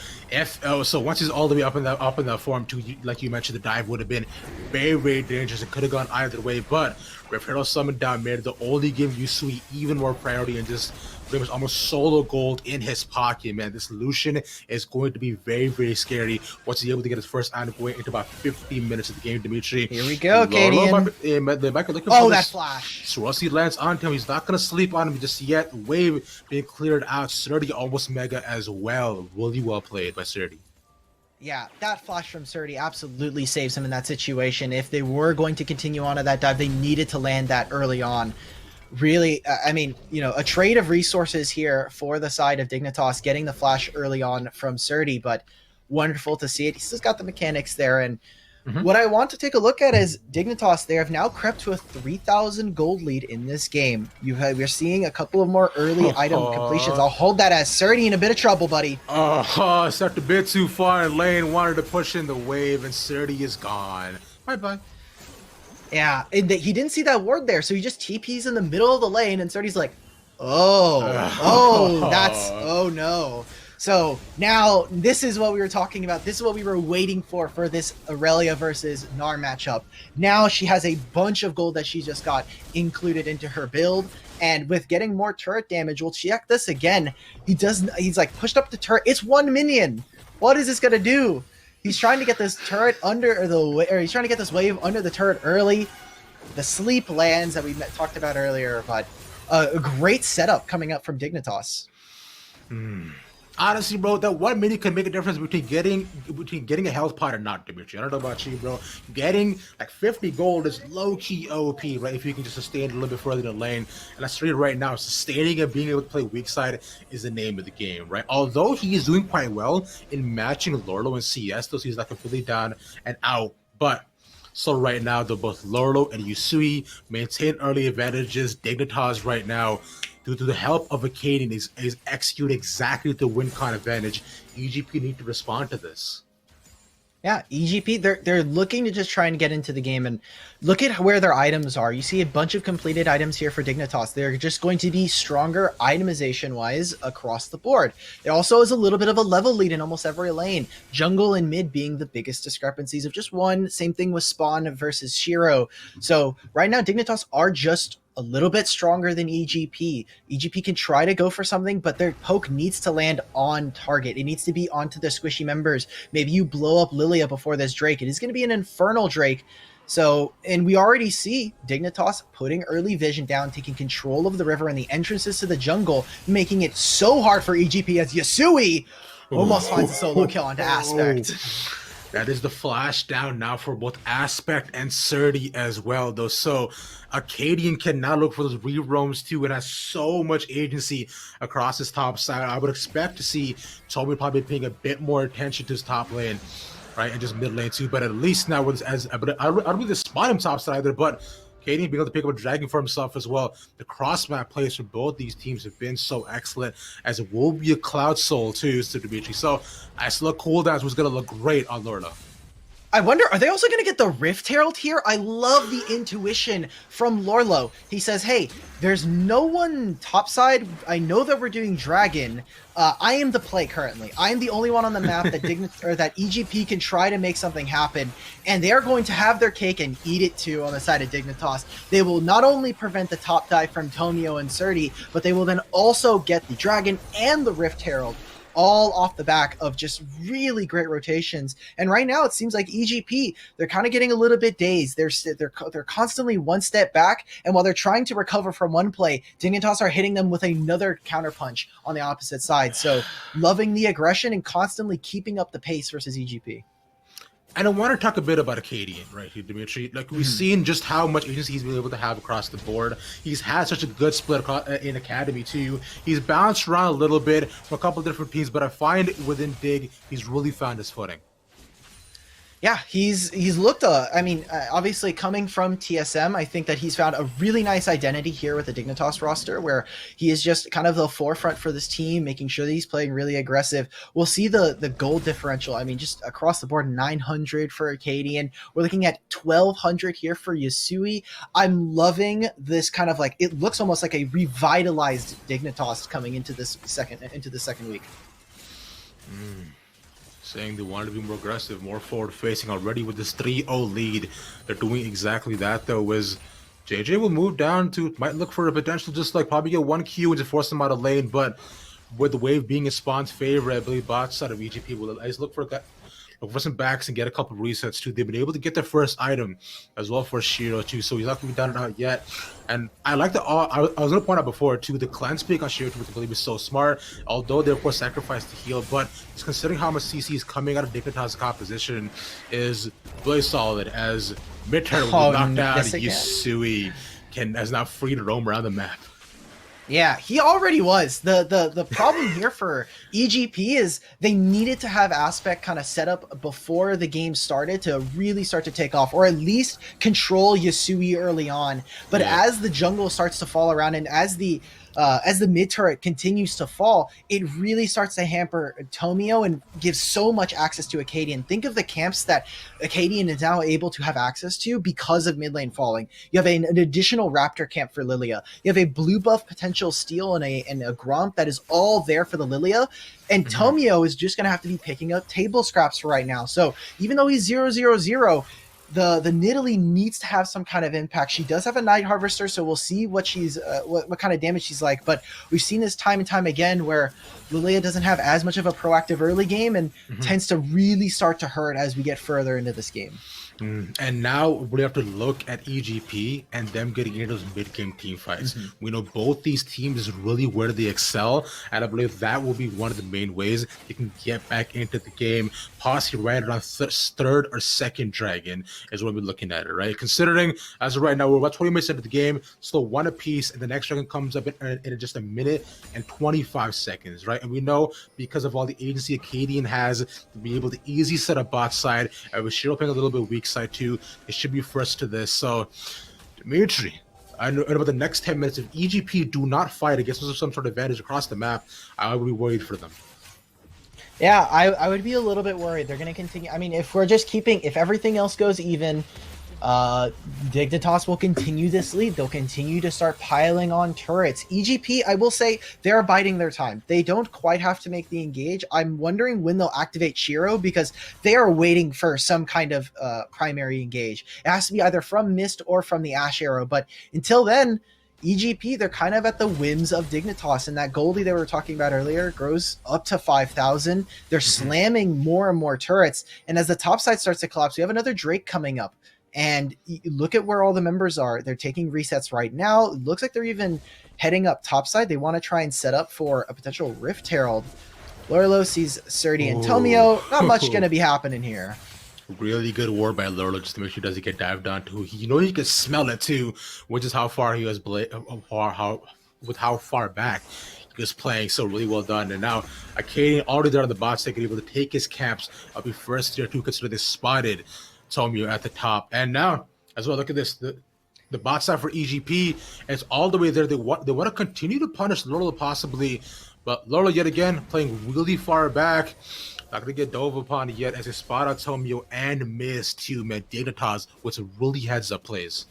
so once he's all the way up in that form too, like you mentioned, the dive would have been very dangerous. It could have gone either way, but Rapero summoned down mid to only give Yusui even more priority and just pretty much almost solo gold in his pocket, man. This Lucian is going to be very scary once he's able to get his first item going into about 15 minutes of the game, Dimitri. Here we go, Cadian. That flash. Swarovski lands onto him. He's not going to sleep on him just yet. Wave being cleared out. Surdy almost Mega as well. Really well played by Surdy. Yeah, that flash from Surdy absolutely saves him in that situation. If they were going to continue on to that dive, they needed to land that early on. Really, I mean, a trade of resources here for the side of Dignitas, getting the flash early on from Surdy, but wonderful to see it. He's still got the mechanics there, and what I want to take a look at is Dignitas. They have now crept to a 3,000 gold lead in this game. We're seeing a couple of more early item completions. I'll hold that as Surdy in a bit of trouble, buddy. Stepped a bit too far in lane, wanted to push in the wave, and Surdy is gone. Bye-bye. Yeah, he didn't see that ward there, so he just TPs in the middle of the lane, and Surdy's like, oh no. So now this is what we were talking about. This is what we were waiting for this Aurelia versus Gnar matchup. Now she has a bunch of gold that she just got included into her build, and with getting more turret damage, we'll check this again. He's like pushed up the turret. It's 1 minion. What is this gonna do? He's trying to get this turret he's trying to get this wave under the turret early. The sleep lands that we talked about earlier, but a great setup coming up from Dignitas. Honestly, bro, that 1 minute can make a difference between getting a health pot or not, Dimitri. I don't know about you, bro. Getting like 50 gold is low-key OP, right? If you can just sustain it a little bit further in the lane. And I say right now, sustaining and being able to play weak side is the name of the game, right? Although he is doing quite well in matching Lorlo and CS, though he's not completely down and out. But so right now, both Lorlo and Yusui maintain early advantages. Dignitas right now, due to the help of Acadian, is executing exactly the win con advantage. EGP need to respond to this. Yeah, EGP, they're looking to just try and get into the game, and look at where their items are. You see a bunch of completed items here for Dignitas. They're just going to be stronger itemization-wise across the board. There also is a little bit of a level lead in almost every lane. Jungle and mid being the biggest discrepancies of just one. Same thing with Spawn versus Shiro. So right now, Dignitas are just a little bit stronger than EGP. EGP can try to go for something, but their poke needs to land on target. It needs to be onto the squishy members. Maybe you blow up Lilia before this Drake. It is going to be an Infernal Drake. So, and we already see Dignitas putting early vision down, taking control of the river and the entrances to the jungle, making it so hard for EGP as Yasui almost finds a solo kill onto Aspect. That is the flash down now for both Aspect and Surdy as well, though. So Acadian can now look for those re-roams too and has so much agency across his top side. I would expect to see Toby probably paying a bit more attention to his top lane, right, and just mid lane too. But at least now with but I don't really spot him top side either, but Acadian being able to pick up a dragon for himself as well. The cross map plays for both these teams have been so excellent, as it will be a Cloud Soul too, to Dimitri. So Isla cooldowns was going to look great on Lorna. I wonder, are they also going to get the Rift Herald here? I love the intuition from Lorlo. He says, hey, there's no one topside. I know that we're doing Dragon. I am the play currently. I am the only one on the map that that EGP can try to make something happen. And they are going to have their cake and eat it too on the side of Dignitas. They will not only prevent the top dive from Tomio and Surdy, but they will then also get the Dragon and the Rift Herald, all off the back of just really great rotations. And right now it seems like EGP, they're kind of getting a little bit dazed. They're constantly one step back, and while they're trying to recover from one play, Dignitas are hitting them with another counterpunch on the opposite side. So loving the aggression and constantly keeping up the pace versus EGP. And I want to talk a bit about Acadian right here, Dimitri. Like, we've seen just how much agency he's been able to have across the board. He's had such a good split in Academy, too. He's bounced around a little bit from a couple of different teams, but I find within Dig, he's really found his footing. Yeah, he's looked, obviously coming from TSM, I think that he's found a really nice identity here with the Dignitas roster, where he is just kind of the forefront for this team, making sure that he's playing really aggressive. We'll see the gold differential. I mean, just across the board, 900 for Acadian. We're looking at 1,200 here for Yasui. I'm loving this kind of like, it looks almost like a revitalized Dignitas coming into the second week. Saying they wanted to be more aggressive, more forward-facing already with this 3-0 lead. They're doing exactly that, though, as JJ will move down to, might look for a potential, just like probably get 1Q and just force them out of lane, but with the wave being a spawn's favorite, I believe bot side of EGP will at least look for some backs and get a couple resets too. They've been able to get their first item as well for Shiro too, so he's not going to be done it out yet. And I like I was going to point out before too, the cleanse pick on Shiro, which I believe is so smart, although they of course sacrificed the heal, but just considering how much CC is coming out of Dignitas' composition is really solid, as mid-turn will knock down Yasui is now free to roam around the map. Yeah, he already was. The problem here for EGP is they needed to have Aspect kind of set up before the game started to really start to take off, or at least control Yasui early on. But as the jungle starts to fall around, and as the mid turret continues to fall, it really starts to hamper Tomio and gives so much access to Acadian. Think of the camps that Acadian is now able to have access to because of mid lane falling. You have an additional Raptor camp for Lilia. You have a blue buff potential steal and a Gromp that is all there for the Lilia. And Tomio is just going to have to be picking up table scraps for right now. So even though he's 0-0-0, the Nidalee needs to have some kind of impact. She does have a Night Harvester, so we'll see what she's what kind of damage she's like. But we've seen this time and time again where Lilia doesn't have as much of a proactive early game and tends to really start to hurt as we get further into this game. And now we have to look at EGP and them getting into those mid-game team fights. We know both these teams is really where they excel, and I believe that will be one of the main ways they can get back into the game, possibly right around third or second dragon is what we're looking at it, right? Considering, as of right now, we're about 20 minutes into the game, still one apiece, and the next dragon comes up in just a minute and 25 seconds, right? And we know because of all the agency Acadian has to be able to easily set up bot side, and with Shiro playing a little bit weak side too, they should be first to this. So Dimitri, I know about the next 10 minutes, if EGP do not fight against some sort of advantage across the map, I would be worried for them. Yeah, I would be a little bit worried. They're going to continue. I mean, if everything else goes even, Dignitas will continue this lead. They'll continue to start piling on turrets. EGP, I will say, they're biding their time. They don't quite have to make the engage. I'm wondering when they'll activate Shiro, because they are waiting for some kind of primary engage. It has to be either from Mist or from the Ash Arrow, but until then, EGP, they're kind of at the whims of Dignitas, and that Goldie they were talking about earlier grows up to 5,000. They're slamming more and more turrets, and as the top side starts to collapse, we have another Drake coming up. And look at where all the members are. They're taking resets right now. It looks like they're even heading up topside. They want to try and set up for a potential Rift Herald. Lorlo sees Surdy and Tomio. Not much going to be happening here. Really good ward by Lorlo just to make sure he doesn't get dived onto. You know, you can smell it too, which is how far he was how far back he was playing. So really well done. And now Acadian already there on the bot side, able to take his camps. I'll be first tier 2 consider they spotted Tomio at the top. And now as well, look at this. The bot side for EGP is all the way there. They want to continue to punish Lorlo possibly, but Lorlo yet again playing really far back. Not gonna get dove upon yet as they spot out Tomio and miss too, man. Dignitas with some really heads up plays.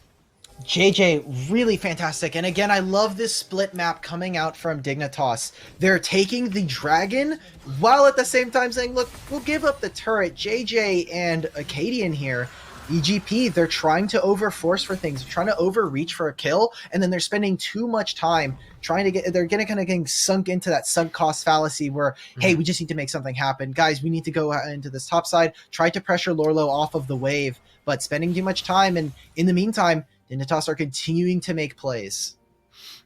JJ, really fantastic. And again, I love this split map coming out from Dignitas. They're taking the dragon while at the same time saying, look, we'll give up the turret. JJ and Acadian here, EGP, they're trying to overforce for things. They're trying to overreach for a kill, and then they're spending too much time trying to get, they're getting sunk into that sunk cost fallacy where, hey, we just need to make something happen. Guys, we need to go into this top side, try to pressure Lorlo off of the wave, but spending too much time. And in the meantime, Dignitas are continuing to make plays.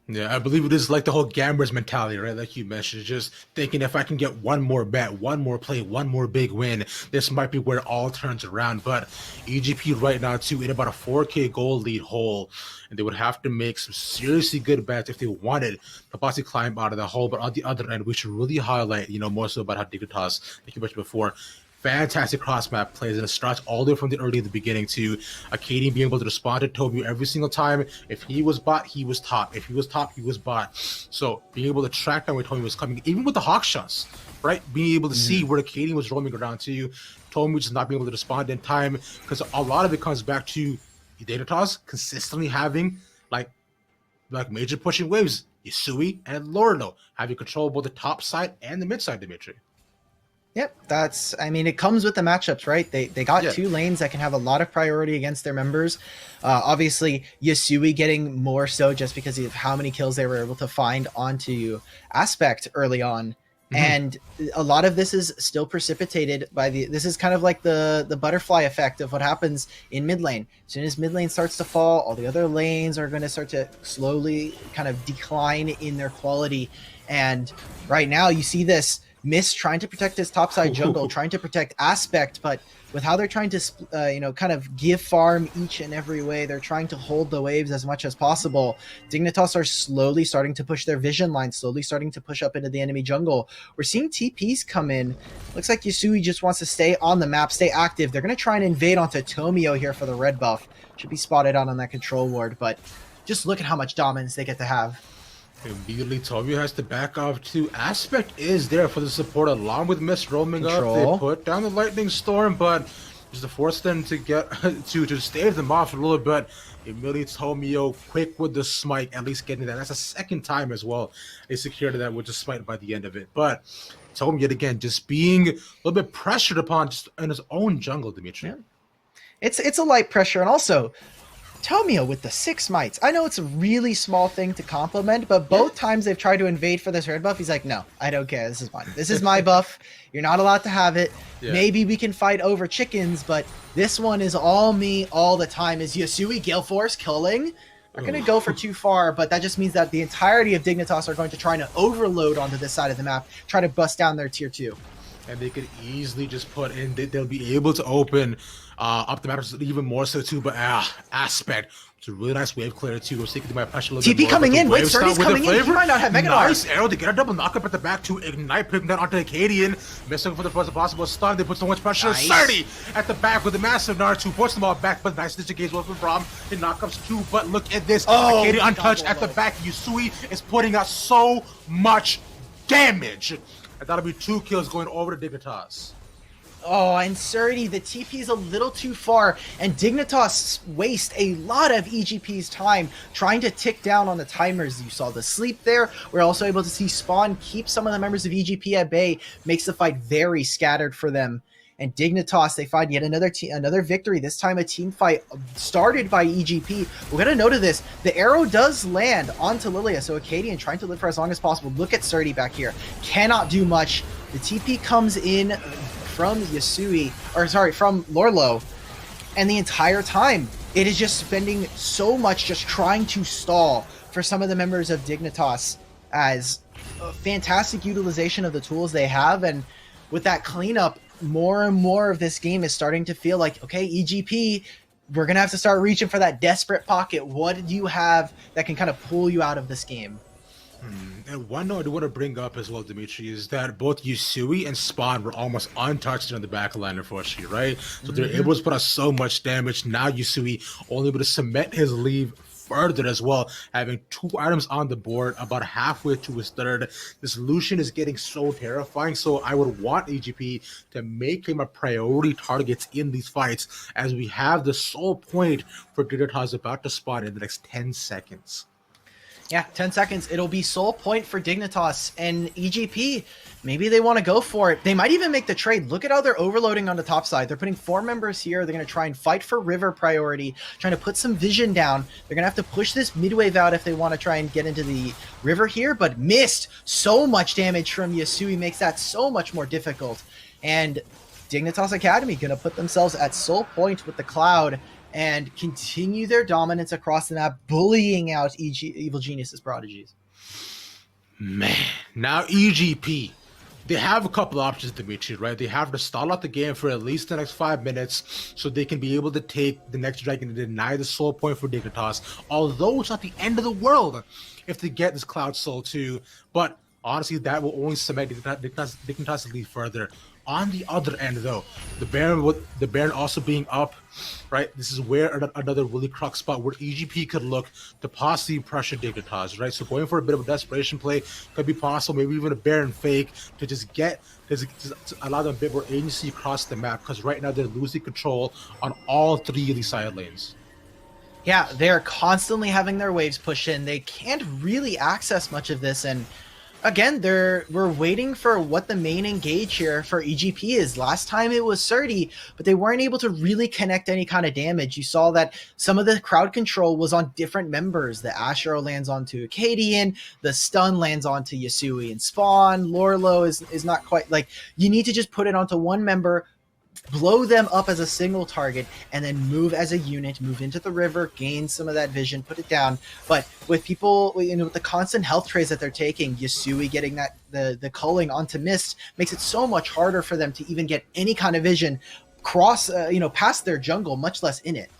Yeah, I believe it is like the whole gamblers mentality, right? Like you mentioned, just thinking if I can get one more bet, one more play, one more big win, this might be where it all turns around. But EGP right now, too, in about a 4K gold lead hole, and they would have to make some seriously good bets if they wanted to possibly climb out of the hole. But on the other end, we should really highlight, more so about how Dignitas, like you mentioned before, fantastic cross map plays, and it starts all the way from the early in the beginning to Acadian being able to respond to Tomio every single time. If he was bot, he was top. If he was top, he was bot. So being able to track down where Tomio was coming, even with the hawk shots, right? Being able to see where Acadian was roaming around to, Tomio just not being able to respond in time, because a lot of it comes back to Dignitas consistently having like major pushing waves. Yasui and Lorlo having control of both the top side and the mid side, Dimitri. Yep, it comes with the matchups, right? They got two lanes that can have a lot of priority against their members. Obviously, Yasui getting more so just because of how many kills they were able to find onto Aspect early on. And a lot of this is still precipitated by this is kind of like the butterfly effect of what happens in mid lane. As soon as mid lane starts to fall, all the other lanes are going to start to slowly kind of decline in their quality. And right now you see this Miss trying to protect his topside jungle, trying to protect Aspect, but with how they're trying to, kind of give farm each and every way, they're trying to hold the waves as much as possible. Dignitas are slowly starting to push their vision line, slowly starting to push up into the enemy jungle. We're seeing TPs come in. Looks like Yasui just wants to stay on the map, stay active. They're going to try and invade onto Tomio here for the red buff. Should be spotted on that control ward, but just look at how much dominance they get to have. Immediately, Tomio has to back off too. Aspect is there for the support along with Mist roaming up. They put down the lightning storm, but just to force them to get to stave them off a little bit. Immediately, Tomio quick with the smite, at least getting that. That's a second time as well. They secured that with the smite by the end of it. But Tomio yet again just being a little bit pressured upon just in his own jungle, Dimitri. Yeah. It's a light pressure, and also Tomio with the 6 smites. I know it's a really small thing to compliment, but both times they've tried to invade for this red buff, he's like, no, I don't care. This is mine. This is my buff. You're not allowed to have it. Yeah. Maybe we can fight over chickens, but this one is all me all the time. Is Yasui Gale Force killing? Not going to go for too far, but that just means that the entirety of Dignitas are going to try to overload onto this side of the map, try to bust down their tier 2. And they could easily just put in, they'll be able to open up the map even more so too, but Aspect, it's a really nice wave clear too. I was thinking they might push a little bit more. TP coming in, wait, Surdy's coming in, he might not have Mega Nice arrow to get a double knockup at the back to ignite, putting that onto Acadian, missing for the first possible stun. They put so much pressure on Surdy at the back with the massive Naruto, puts them all back, but nice ninja gaze from Braum and knockups too. But look at this, Acadian untouched at the back. Yasui is putting out so much damage. And that'll be 2 kills going over to Dignitas. Oh, and Surdy, the TP is a little too far, and Dignitas waste a lot of EGP's time trying to tick down on the timers. You saw the sleep there. We're also able to see Spawn keep some of the members of EGP at bay, makes the fight very scattered for them. And Dignitas, they find yet another victory, this time a team fight started by EGP. We're going to note this, the arrow does land onto Lilia, so Acadian trying to live for as long as possible. Look at Surdy back here, cannot do much. The TP comes in from Yasui, or sorry, from Lorlo. And the entire time, it is just spending so much just trying to stall for some of the members of Dignitas, as a fantastic utilization of the tools they have. And with that cleanup, more and more of this game is starting to feel like, okay, EGP, we're going to have to start reaching for that desperate pocket. What do you have that can kind of pull you out of this game? And one note I do want to bring up as well, Dimitri, is that both Yusui and Spawn were almost untouched on the back line, unfortunately, right? So they're able to put out so much damage. Now Yusui only able to cement his lead further as well, having 2 items on the board, about halfway to his third. This Lucian is getting so terrifying, so I would want EGP to make him a priority target in these fights, as we have the sole point for Dignitas about to spawn in the next 10 seconds. Yeah, 10 seconds. It'll be sole point for Dignitas, and EGP, maybe they want to go for it. They might even make the trade. Look at how they're overloading on the top side. They're putting 4 members here. They're going to try and fight for river priority, trying to put some vision down. They're going to have to push this midwave out if they want to try and get into the river here, but missed. So much damage from Yasui makes that so much more difficult. And Dignitas Academy going to put themselves at sole point with the Cloud and continue their dominance across the map, bullying out Evil Genius's prodigies. Man, now EGP, they have a couple options, Dimitri, right? They have to stall out the game for at least the next 5 minutes so they can be able to take the next dragon and deny the soul point for Dignitas, although it's not the end of the world if they get this Cloud Soul too. But honestly, that will only cement Dignitas' lead further. On the other end, though, the Baron also being up, right? This is where another really crux spot where EGP could look to possibly pressure Dignitas, right? So going for a bit of a desperation play could be possible, maybe even a Baron fake to just allow them a bit more agency across the map, because right now they're losing control on all 3 of these side lanes. Yeah, they're constantly having their waves push in. They can't really access much of this, and again, we're waiting for what the main engage here for EGP is. Last time it was Surdy, but they weren't able to really connect any kind of damage. You saw that some of the crowd control was on different members. The Ashero lands onto Acadian, the stun lands onto Yasui and Spawn. Lorlo is not quite, like, you need to just put it onto one member, blow them up as a single target, and then move as a unit, move into the river, gain some of that vision, put it down. But with people, with the constant health trays that they're taking, Yasui getting that the culling onto Mist makes it so much harder for them to even get any kind of vision cross, past their jungle, much less in it.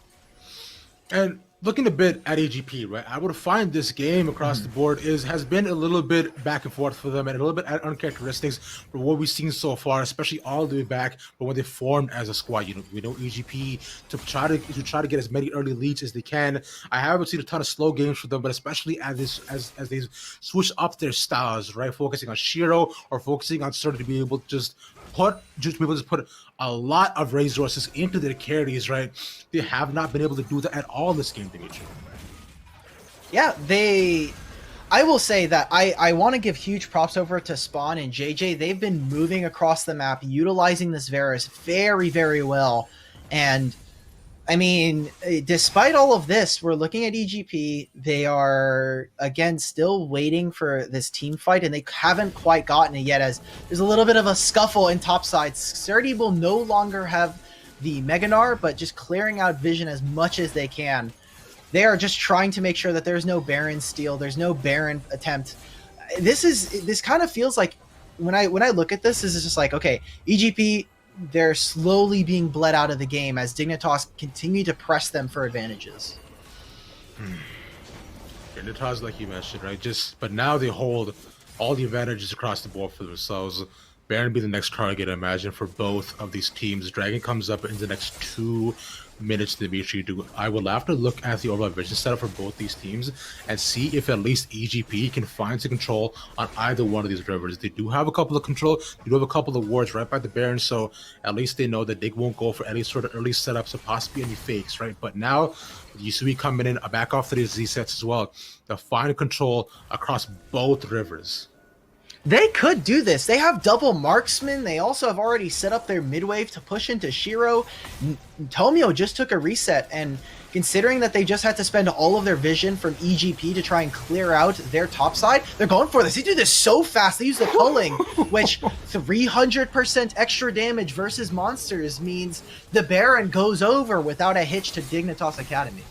And looking a bit at EGP, right, I would find this game across the board has been a little bit back and forth for them, and a little bit at uncharacteristics for what we've seen so far, especially all the way back from when they formed as a squad. We know EGP to try to get as many early leads as they can. I haven't seen a ton of slow games for them, but especially as they switch up their styles, right, focusing on Shiro or focusing on Surdy to be able to put a lot of resources into their carries, right? They have not been able to do that at all in this game, Dimitri. Yeah, I will say that I want to give huge props over to Spawn and JJ. They've been moving across the map, utilizing this Varus very, very well. And I mean, despite all of this, we're looking at EGP. They are, again, still waiting for this team fight, and they haven't quite gotten it yet, as there's a little bit of a scuffle in topside. Surdy will no longer have the Meganar, but just clearing out vision as much as they can. They are just trying to make sure that there's no Baron steal, there's no Baron attempt. This kind of feels like, when I look at this is just like, okay, EGP, they're slowly being bled out of the game as Dignitas continue to press them for advantages. Dignitas, like you mentioned, right? But now they hold all the advantages across the board for themselves. Baron be the next target, I imagine, for both of these teams. Dragon comes up in the next 2 minutes, Dimitri. I will have to look at the overall vision setup for both these teams and see if at least EGP can find some control on either one of these rivers. They do have a couple of wards right by the Baron, so at least they know that they won't go for any sort of early setups or possibly any fakes, right? But now, with Yusui coming in, back off to these Z sets as well, they'll find control across both rivers. They could do this. They have double marksman. They also have already set up their midwave to push into Shiro. Tomio just took a reset, and considering that they just had to spend all of their vision from EGP to try and clear out their top side, they're going for this. They do this so fast. They use the culling, which 300% extra damage versus monsters means the Baron goes over without a hitch to Dignitas Academy.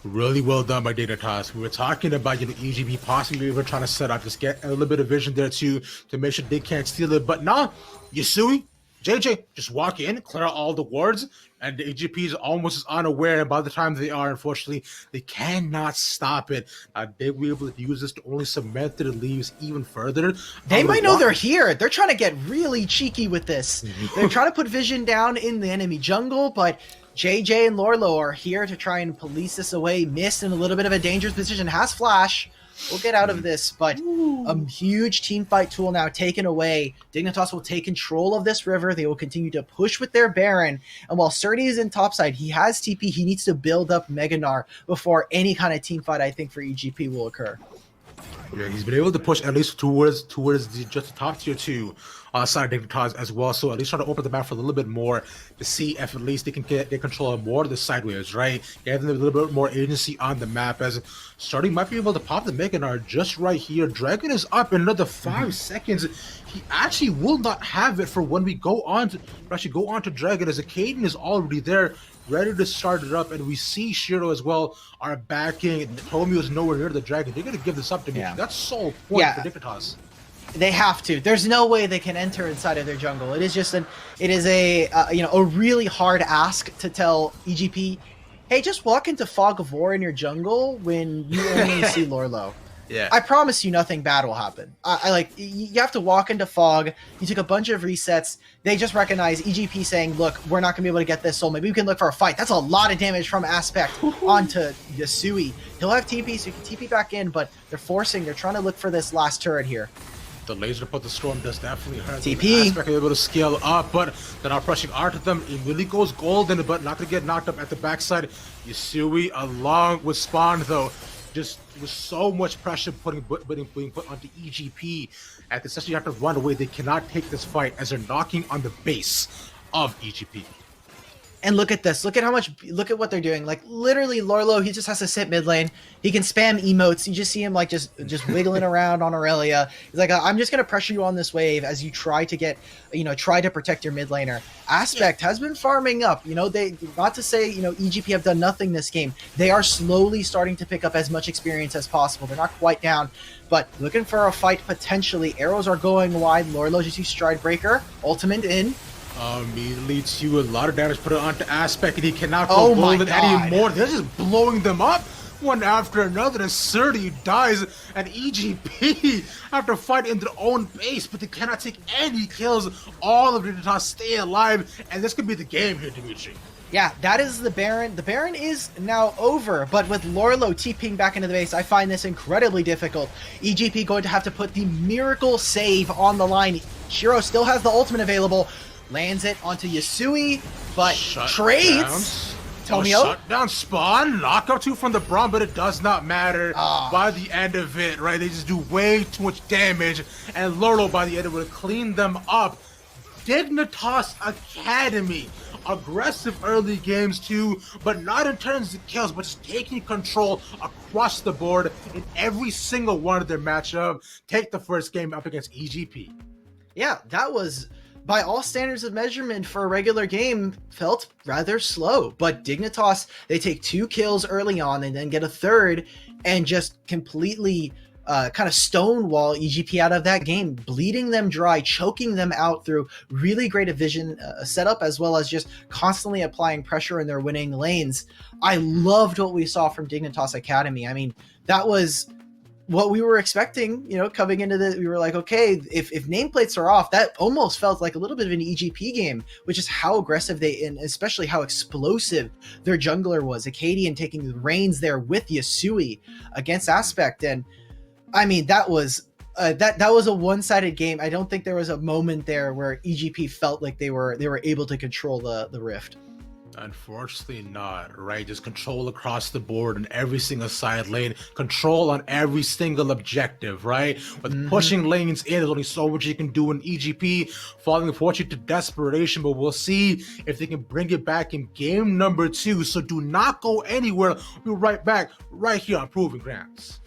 Really well done by Dignitas. We were talking about, EGP possibly were trying to set up, just get a little bit of vision there too, to make sure they can't steal it. But nah, Yasui, JJ, just walk in, clear out all the wards, and the EGP is almost as unaware. And by the time they are, unfortunately, they cannot stop it. They will be able to use this to only cement their leaves even further. They might know they're here. They're trying to get really cheeky with this. They're trying to put vision down in the enemy jungle, but JJ and Lorlo are here to try and police this away. Mist in a little bit of a dangerous position. Has flash. We'll get out of this, but a huge team fight tool now taken away. Dignitas will take control of this river. They will continue to push with their Baron. And while Surdy is in topside, he has TP. He needs to build up Meganar before any kind of team fight, I think, for EGP will occur. Yeah, he's been able to push at least towards just the top tier 2 side of Dignitas as well. So at least try to open the map for a little bit more to see if at least they can get control of more of the sideways, right? Give them a little bit more agency on the map, as Starting might be able to pop the Meganar just right here. Dragon is up in another 5 seconds. He actually will not have it for when we go on to Dragon, as Acaden is already there, ready to start it up, and we see Shiro as well are backing. Tomio is nowhere near the Dragon. They're gonna give this up to me. That's sole point for Dignitas. They have to. There's no way they can enter inside of their jungle. It is just a really hard ask to tell EGP, hey, just walk into Fog of War in your jungle when you only see Lorlo. Yeah. I promise you nothing bad will happen. You have to walk into Fog. You took a bunch of resets. They just recognize EGP saying, look, we're not going to be able to get this soul. Maybe we can look for a fight. That's a lot of damage from Aspect onto Yasui. He'll have TP, so you can TP back in, but they're trying to look for this last turret here. The laser put the storm does definitely hurt. TP. Aspect able to scale up, but they're not pressing art at them. It really goes golden, but not going to get knocked up at the backside. Yasui along with Spawn, though. Just with so much pressure being put onto EGP, and essentially have to run away. They cannot take this fight as they're knocking on the base of EGP. And look at this. Look at what they're doing. Like, literally, Lorlo, he just has to sit mid lane. He can spam emotes. You just see him, like, just wiggling around on Aurelia. He's like, I'm just going to pressure you on this wave as you try to protect your mid laner. Aspect has been farming up. Not to say, EGP have done nothing this game. They are slowly starting to pick up as much experience as possible. They're not quite down, but looking for a fight potentially. Arrows are going wide. Lorlo just used Stride Breaker. Ultimate in. Immediately to a lot of damage put onto Aspect, and he cannot go golden anymore. They're just blowing them up one after another, and Surdy dies, and EGP have to fight in their own base, but they cannot take any kills. All of Dignitas stay alive, and this could be the game here, Dimitri. Yeah, that is the Baron. The Baron is now over, but with Lorlo TPing back into the base, I find this incredibly difficult. EGP going to have to put the miracle save on the line. Shiro still has the ultimate available. Lands it onto Yasui, but trades. Tomio. Shut down Spawn. Knock up 2 from the Braum, but it does not matter by the end of it, right? They just do way too much damage, and Lorlo by the end will clean them up. Dignitas Academy. Aggressive early games too, but not in terms of kills, but just taking control across the board in every single one of their matchup. Take the first game up against EGP. Yeah, that was, by all standards of measurement for a regular game, felt rather slow. But Dignitas, they take 2 kills early on and then get a third and just completely kind of stonewall EGP out of that game, bleeding them dry, choking them out through really great vision setup, as well as just constantly applying pressure in their winning lanes. I loved what we saw from Dignitas Academy. I mean, that was what we were expecting, coming into the, we were like, okay, if nameplates are off, that almost felt like a little bit of an EGP game, which is how aggressive and especially how explosive their jungler was. Acadian taking the reins there with Yasui against Aspect. And I mean, that was a one-sided game. I don't think there was a moment there where EGP felt like they were able to control the rift. Unfortunately not, right? Just control across the board in every single side lane, control on every single objective, right? With pushing lanes in, there's only so much you can do in EGP, falling unfortunately to desperation, but we'll see if they can bring it back in game number 2. So do not go anywhere. We'll be right back right here on Proving Grounds.